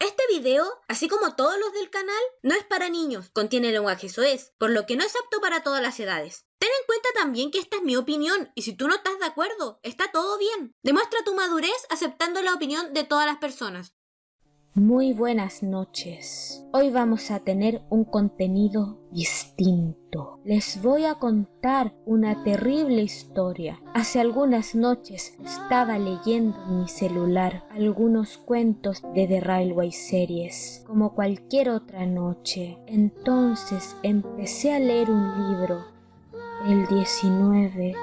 Este video, así como todos los del canal, no es para niños, contiene lenguaje soez, por lo que no es apto para todas las edades. Ten en cuenta también que esta es mi opinión, y si tú no estás de acuerdo, está todo bien. Demuestra tu madurez aceptando la opinión de todas las personas. Muy buenas noches. Hoy vamos a tener un contenido distinto. Les voy a contar una terrible historia. Hace algunas noches estaba leyendo en mi celular algunos cuentos de The Railway Series, como cualquier otra noche. Entonces empecé a leer un libro, el 19.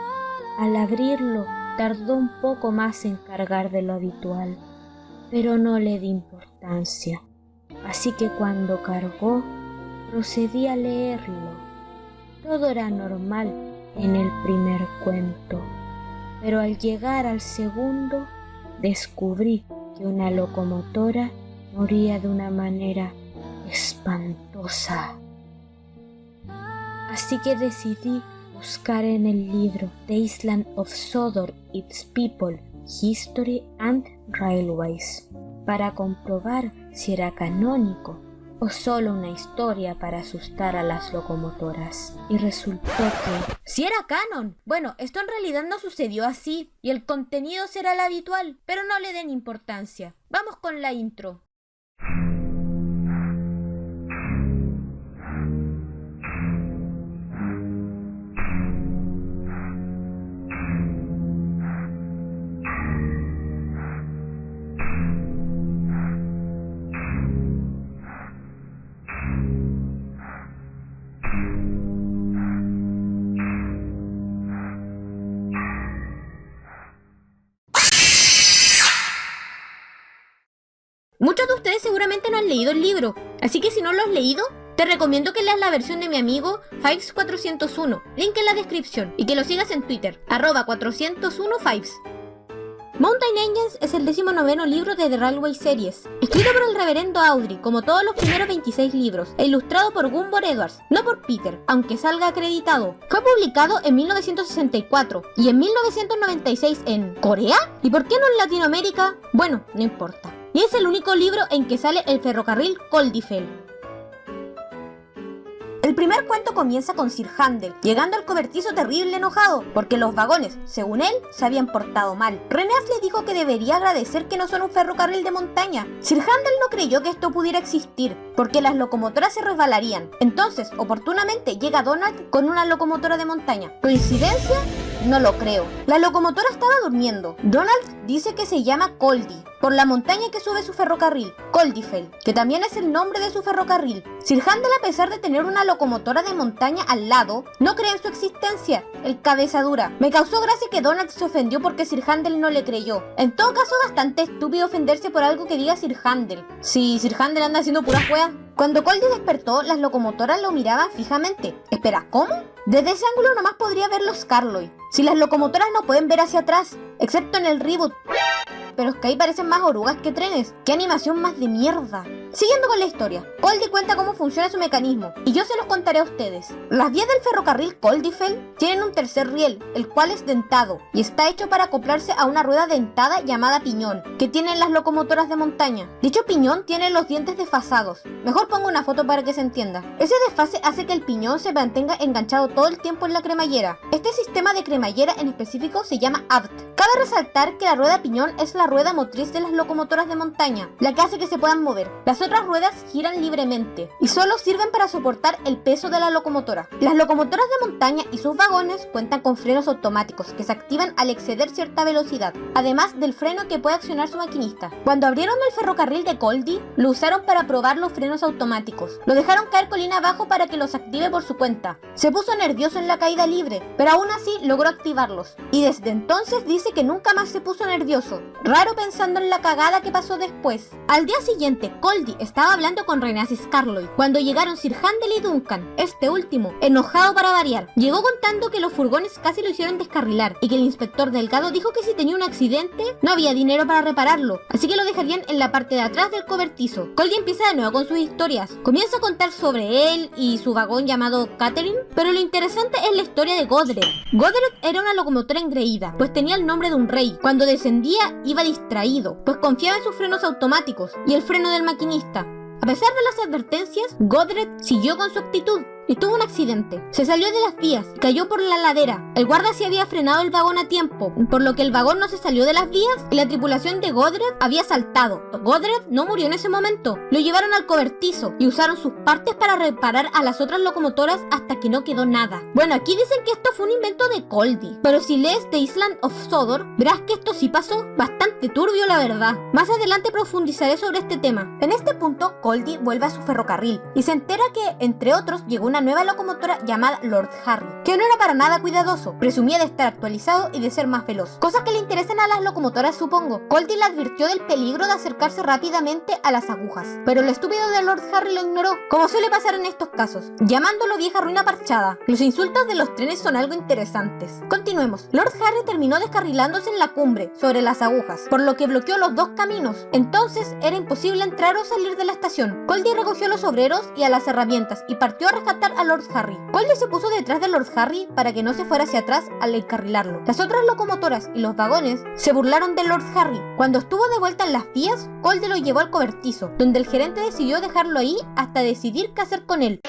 Al abrirlo tardó un poco más en cargar de lo habitual, pero no le di importancia, así que cuando cargó, procedí a leerlo. Todo era normal en el primer cuento, pero al llegar al segundo, descubrí que una locomotora moría de una manera espantosa. Así que decidí buscar en el libro The Island of Sodor, Its People, History and Railways, para comprobar si era canónico o solo una historia para asustar a las locomotoras. Y resultó que ¡sí era canon! Bueno, esto en realidad no sucedió así, y el contenido será el habitual, pero no le den importancia. Vamos con la intro. Muchos de ustedes seguramente no han leído el libro, así que si no lo has leído, te recomiendo que leas la versión de mi amigo Fives401, link en la descripción, y que lo sigas en Twitter, @401Fives. Mountain Engines es el 19º libro de The Railway Series, escrito por el reverendo Awdry, como todos los primeros 26 libros, e ilustrado por Gunvor Edwards, no por Peter, aunque salga acreditado. Fue publicado en 1964 y en 1996 en ¿Corea? ¿Y por qué no en Latinoamérica? Bueno, no importa. Y es el único libro en que sale el ferrocarril Coldifell. El primer cuento comienza con Sir Handel, llegando al cobertizo terrible enojado, porque los vagones, según él, se habían portado mal. Reneas le dijo que debería agradecer que no son un ferrocarril de montaña. Sir Handel no creyó que esto pudiera existir, porque las locomotoras se resbalarían. Entonces, oportunamente, llega Donald con una locomotora de montaña. ¿Coincidencia? No lo creo. La locomotora estaba durmiendo. Donald dice que se llama Coldy, por la montaña que sube su ferrocarril, Coldifell, que también es el nombre de su ferrocarril. Sir Handel, a pesar de tener una locomotora de montaña al lado, no cree en su existencia. El cabeza dura. Me causó gracia que Donald se ofendió porque Sir Handel no le creyó. En todo caso, bastante estúpido ofenderse por algo que diga Sir Handel. Si Sir Handel anda haciendo puras juegas. Cuando Coldy despertó, las locomotoras lo miraban fijamente. Espera, ¿cómo? Desde ese ángulo nomás podría ver los Carloy. Si las locomotoras no pueden ver hacia atrás, excepto en el reboot. Pero es que ahí parecen más orugas que trenes. ¡Qué animación más de mierda! Siguiendo con la historia, Coldy cuenta cómo funciona su mecanismo, y yo se los contaré a ustedes. Las vías del ferrocarril Coldifell tienen un tercer riel, el cual es dentado, y está hecho para acoplarse a una rueda dentada llamada piñón, que tienen las locomotoras de montaña. Dicho piñón tiene los dientes desfasados. Mejor pongo una foto para que se entienda. Ese desfase hace que el piñón se mantenga enganchado todo el tiempo en la cremallera. Este sistema de cremallera en específico se llama aft. Cabe resaltar que la rueda piñón es la rueda motriz de las locomotoras de montaña, la que hace que se puedan mover. Las otras ruedas giran libremente y solo sirven para soportar el peso de la locomotora. Las locomotoras de montaña y sus vagones cuentan con frenos automáticos que se activan al exceder cierta velocidad, además del freno que puede accionar su maquinista. Cuando abrieron el ferrocarril de Coldy, lo usaron para probar los frenos automáticos. Lo dejaron caer colina abajo para que los active por su cuenta. Se puso nervioso en la caída libre, pero aún así logró activarlos. Y desde entonces dice que nunca más se puso nervioso. Raro pensando en la cagada que pasó después. Al día siguiente, Coldy Goldie estaba hablando con Rhaenys Scarloy cuando llegaron Sir Handel y Duncan, este último, enojado para variar. Llegó contando que los furgones casi lo hicieron descarrilar y que el inspector Delgado dijo que si tenía un accidente no había dinero para repararlo, así que lo dejarían en la parte de atrás del cobertizo. Goldie empieza de nuevo con sus historias. Comienza a contar sobre él y su vagón llamado Catherine, pero lo interesante es la historia de Godred. Godred era una locomotora engreída, pues tenía el nombre de un rey. Cuando descendía iba distraído, pues confiaba en sus frenos automáticos y el freno del maquinista. A pesar de las advertencias, Godred siguió con su actitud y tuvo un accidente. Se salió de las vías y cayó por la ladera. El guarda se había frenado el vagón a tiempo, por lo que el vagón no se salió de las vías y la tripulación de Godred había saltado. Godred no murió en ese momento. Lo llevaron al cobertizo y usaron sus partes para reparar a las otras locomotoras hasta que no quedó nada. Bueno, aquí dicen que esto fue un invento de Goldie, pero si lees The Island of Sodor, verás que esto sí pasó. Bastante turbio, la verdad. Más adelante profundizaré sobre este tema. En este punto, Goldie vuelve a su ferrocarril y se entera que, entre otros, llegó una nueva locomotora llamada Lord Harry, que no era para nada cuidadoso, presumía de estar actualizado y de ser más veloz, cosas que le interesan a las locomotoras, supongo. Goldie le advirtió del peligro de acercarse rápidamente a las agujas, pero el estúpido de Lord Harry lo ignoró, como suele pasar en estos casos, llamándolo vieja ruina parchada. Los insultos de los trenes son algo interesantes. Continuemos. Lord Harry terminó descarrilándose en la cumbre, sobre las agujas, por lo que bloqueó los dos caminos. Entonces era imposible entrar o salir de la estación. Goldie recogió a los obreros y a las herramientas y partió a rescatar a Lord Harry. Goldie se puso detrás de Lord Harry para que no se fuera hacia atrás al encarrilarlo. Las otras locomotoras y los vagones se burlaron de Lord Harry. Cuando estuvo de vuelta en las vías, Goldie lo llevó al cobertizo, donde el gerente decidió dejarlo ahí hasta decidir qué hacer con él.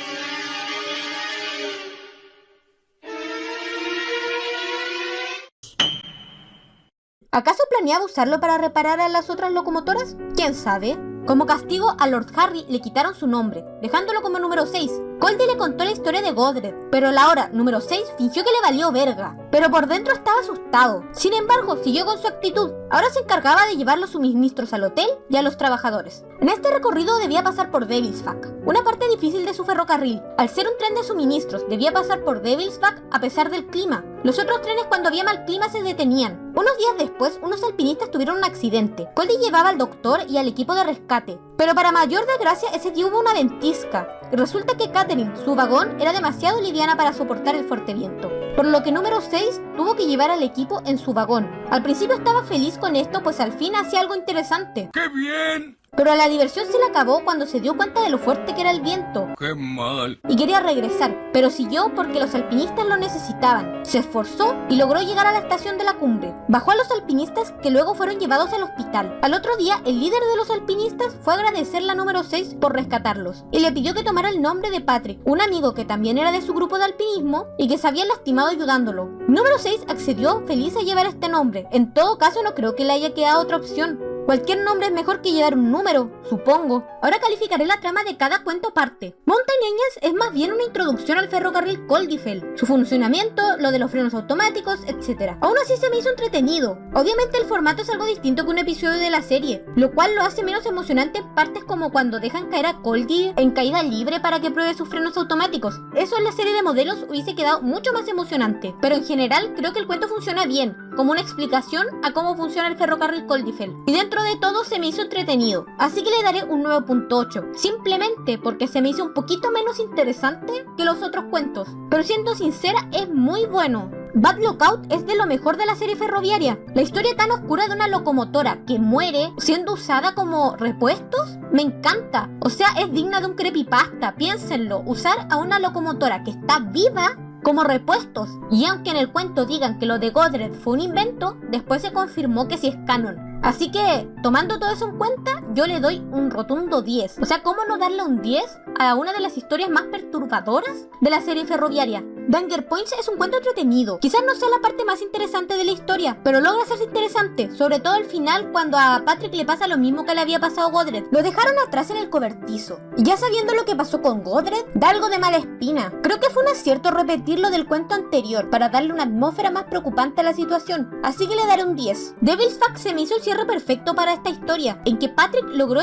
¿Acaso planeaba usarlo para reparar a las otras locomotoras? ¿Quién sabe? Como castigo, a Lord Harry le quitaron su nombre, dejándolo como número 6. Goldie le contó la historia de Godred, pero la hora número 6 fingió que le valió verga, pero por dentro estaba asustado. Sin embargo, siguió con su actitud. Ahora se encargaba de llevar los suministros al hotel y a los trabajadores. En este recorrido debía pasar por Devilsback, una parte difícil de su ferrocarril. Al ser un tren de suministros, debía pasar por Devilsback a pesar del clima. Los otros trenes, cuando había mal clima, se detenían. Unos días después, unos alpinistas tuvieron un accidente. Goldie llevaba al doctor y al equipo de rescate, pero para mayor desgracia ese día hubo una ventisca. Y resulta que Catherine, su vagón, era demasiado liviana para soportar el fuerte viento, por lo que número 6 tuvo que llevar al equipo en su vagón. Al principio estaba feliz con esto, pues al fin hacía algo interesante. ¡Qué bien! Pero la diversión se le acabó cuando se dio cuenta de lo fuerte que era el viento. ¡Qué mal! Y quería regresar, pero siguió porque los alpinistas lo necesitaban. Se esforzó y logró llegar a la estación de la cumbre. Bajó a los alpinistas, que luego fueron llevados al hospital. Al otro día, el líder de los alpinistas fue a agradecerle a número 6 por rescatarlos y le pidió que tomara el nombre de Patrick, un amigo que también era de su grupo de alpinismo y que se había lastimado ayudándolo. Número 6 accedió feliz a llevar este nombre. En todo caso, no creo que le haya quedado otra opción. Cualquier nombre es mejor que llevar un número, supongo. Ahora calificaré la trama de cada cuento aparte. Mountain Angels es más bien una introducción al ferrocarril Coldifell, su funcionamiento, lo de los frenos automáticos, etc. Aún así se me hizo entretenido. Obviamente el formato es algo distinto que un episodio de la serie, lo cual lo hace menos emocionante en partes como cuando dejan caer a Goldie en caída libre para que pruebe sus frenos automáticos. Eso en la serie de modelos hubiese quedado mucho más emocionante, pero en general creo que el cuento funciona bien, como una explicación a cómo funciona el ferrocarril Coldifell. Y dentro de todo se me hizo entretenido, así que le daré un 9.8, simplemente porque se me hizo un poquito menos interesante que los otros cuentos, pero siendo sincera es muy bueno. Bad Lookout es de lo mejor de la serie ferroviaria. La historia tan oscura de una locomotora que muere siendo usada como repuestos me encanta. O sea, es digna de un creepypasta. Piénsenlo, usar a una locomotora que está viva como repuestos. Y aunque en el cuento digan que lo de Godred fue un invento, después se confirmó que sí es canon. Así que, tomando todo eso en cuenta, yo le doy un rotundo 10. O sea, ¿cómo no darle un 10 a una de las historias más perturbadoras de la serie ferroviaria? Danger Points es un cuento entretenido. Quizás no sea la parte más interesante de la historia, pero logra ser interesante, sobre todo al final cuando a Patrick le pasa lo mismo que le había pasado a Godred. Lo dejaron atrás en el cobertizo, y ya sabiendo lo que pasó con Godred, da algo de mala espina. Creo que fue un acierto repetir lo del cuento anterior para darle una atmósfera más preocupante a la situación, así que le daré un 10. Devilsback se me hizo el cierre perfecto para esta historia, en que Patrick logró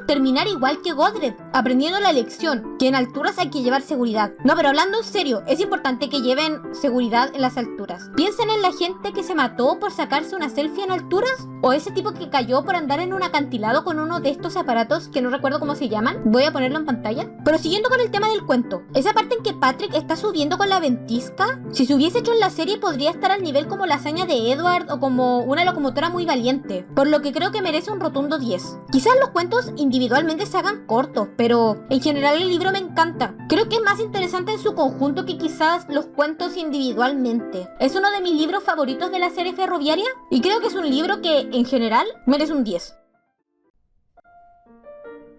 terminar igual que Godred, aprendiendo la lección, que en alturas hay que llevar seguridad. No, pero hablando en serio, es importante que lleven seguridad en las alturas. Piensen en la gente que se mató por sacarse una selfie en alturas, o ese tipo que cayó por andar en un acantilado con uno de estos aparatos que no recuerdo cómo se llaman. Voy a ponerlo en pantalla. Pero siguiendo con el tema del cuento, esa parte en que Patrick está subiendo con la ventisca, si se hubiese hecho en la serie podría estar al nivel como la hazaña de Edward o como una locomotora muy valiente, por lo que creo que merece un rotundo 10. Quizás los cuentos individualmente se hagan cortos, pero en general el libro me encanta. Creo que es más interesante en su conjunto que quizás los cuentos individualmente. Es uno de mis libros favoritos de la serie ferroviaria y creo que es un libro que en general merece un 10.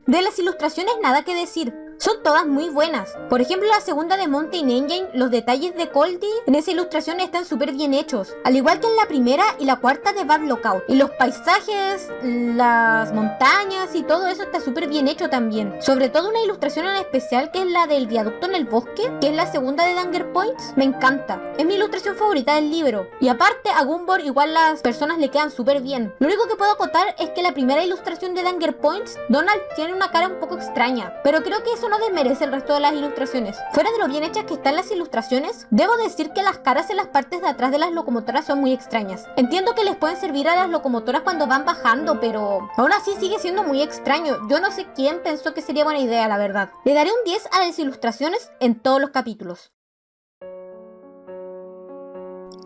De las ilustraciones nada que decir. Son todas muy buenas. Por ejemplo, la segunda de Mountain Engine, los detalles de Coldy en esa ilustración están súper bien hechos. Al igual que en la primera y la cuarta de Bad Lookout. Y los paisajes, las montañas y todo eso está súper bien hecho también. Sobre todo una ilustración en especial que es la del viaducto en el bosque, que es la segunda de Danger Points. Me encanta. Es mi ilustración favorita del libro. Y aparte a Gumbor igual las personas le quedan súper bien. Lo único que puedo acotar es que la primera ilustración de Danger Points, Donald tiene una cara un poco extraña. Pero creo que eso no desmerece el resto de las ilustraciones. Fuera de lo bien hechas que están las ilustraciones, debo decir que las caras en las partes de atrás de las locomotoras son muy extrañas. Entiendo que les pueden servir a las locomotoras cuando van bajando, pero aún así sigue siendo muy extraño. Yo no sé quién pensó que sería buena idea, la verdad. Le daré un 10 a las ilustraciones en todos los capítulos.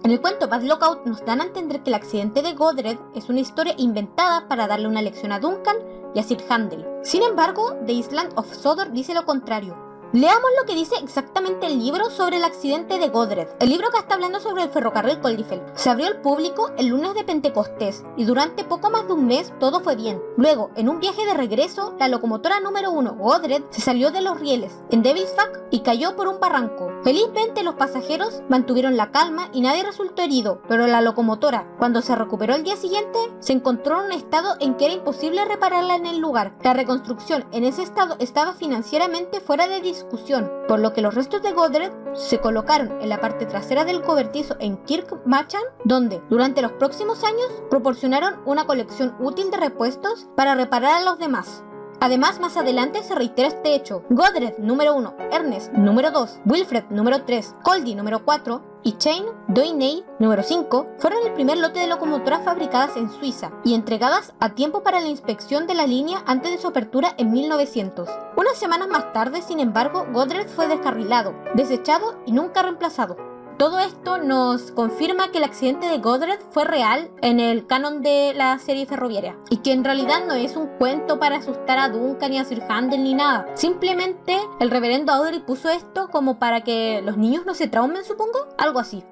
En el cuento Bad Lookout nos dan a entender que el accidente de Godred es una historia inventada para darle una lección a Duncan y a Sir Handel. Sin embargo, The Island of Sodor dice lo contrario. Leamos lo que dice exactamente el libro sobre el accidente de Godred. El libro que está hablando sobre el ferrocarril Coldifell. Se abrió al público el lunes de Pentecostés y durante poco más de un mes todo fue bien. Luego, en un viaje de regreso, la locomotora número 1, Godred, se salió de los rieles en Devil's Back y cayó por un barranco. Felizmente los pasajeros mantuvieron la calma y nadie resultó herido, pero la locomotora, cuando se recuperó el día siguiente, se encontró en un estado en que era imposible repararla en el lugar. La reconstrucción en ese estado estaba financieramente fuera de discusión, por lo que los restos de Godred se colocaron en la parte trasera del cobertizo en Kirk Machan, donde durante los próximos años proporcionaron una colección útil de repuestos para reparar a los demás. Además, más adelante se reitera este hecho. Godred número 1, Ernest número 2, Wilfred número 3, Coldy número 4 y Chain Doiney número 5 fueron el primer lote de locomotoras fabricadas en Suiza y entregadas a tiempo para la inspección de la línea antes de su apertura en 1900. Unas semanas más tarde, sin embargo, Godred fue descarrilado, desechado y nunca reemplazado. Todo esto nos confirma que el accidente de Godred fue real en el canon de la serie ferroviaria y que en realidad no es un cuento para asustar a Duncan ni a Sir Handel ni nada. Simplemente el reverendo Awdry puso esto como para que los niños no se traumen, supongo, algo así.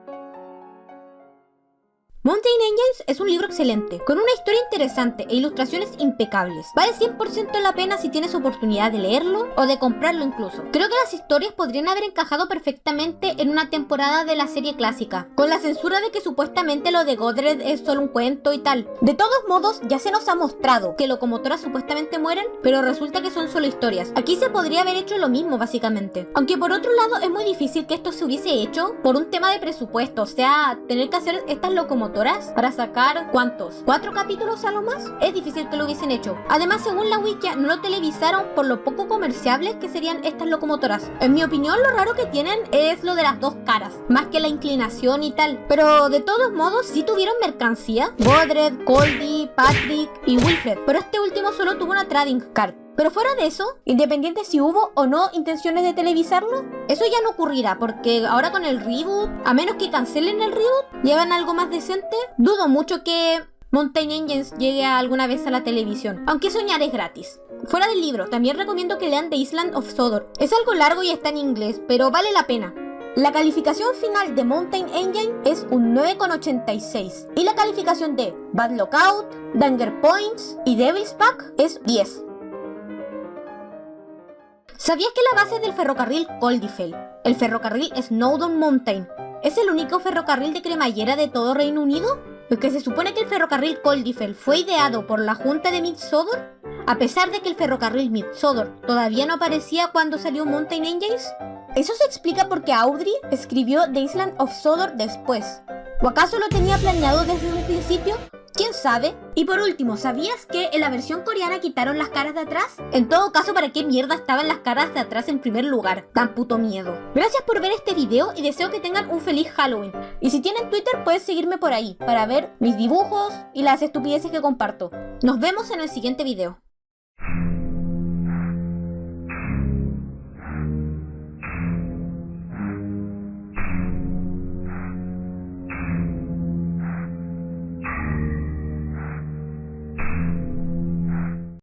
Mountain Engines es un libro excelente, con una historia interesante e ilustraciones impecables. Vale 100% la pena si tienes oportunidad de leerlo o de comprarlo incluso. Creo que las historias podrían haber encajado perfectamente en una temporada de la serie clásica, con la censura de que supuestamente lo de Godred es solo un cuento y tal. De todos modos, ya se nos ha mostrado que locomotoras supuestamente mueren, pero resulta que son solo historias. Aquí se podría haber hecho lo mismo básicamente. Aunque por otro lado es muy difícil que esto se hubiese hecho por un tema de presupuesto, o sea, tener que hacer estas locomotoras para sacar ¿cuántos? ¿4 capítulos a lo más? Es difícil que lo hubiesen hecho. Además, según la Wikia, no lo televisaron por lo poco comerciables que serían estas locomotoras. En mi opinión, lo raro que tienen es lo de las dos caras, más que la inclinación y tal. Pero de todos modos, sí tuvieron mercancía. Godred, Coldy, Patrick y Wilfred. Pero este último solo tuvo una trading card. Pero fuera de eso, independiente si hubo o no intenciones de televisarlo, eso ya no ocurrirá, porque ahora con el reboot, a menos que cancelen el reboot y hagan algo más decente, dudo mucho que Mountain Engines llegue alguna vez a la televisión, aunque soñar es gratis. Fuera del libro, también recomiendo que lean The Island of Sodor. Es algo largo y está en inglés, pero vale la pena. La calificación final de Mountain Engine es un 9,86 y la calificación de Bad Lookout, Danger Points y Devil's Back es 10. ¿Sabías que la base del ferrocarril Coldifell, el ferrocarril Snowdon Mountain, es el único ferrocarril de cremallera de todo Reino Unido? Porque se supone que el ferrocarril Coldifell fue ideado por la Junta de Mid-Sodor, a pesar de que el ferrocarril Mid-Sodor todavía no aparecía cuando salió Mountain Engines. Eso se explica porque Awdry escribió The Island of Sodor después. ¿O acaso lo tenía planeado desde un principio? ¿Quién sabe? Y por último, ¿sabías que en la versión coreana quitaron las caras de atrás? En todo caso, ¿para qué mierda estaban las caras de atrás en primer lugar? Tan puto miedo. Gracias por ver este video y deseo que tengan un feliz Halloween. Y si tienen Twitter, puedes seguirme por ahí para ver mis dibujos y las estupideces que comparto. Nos vemos en el siguiente video.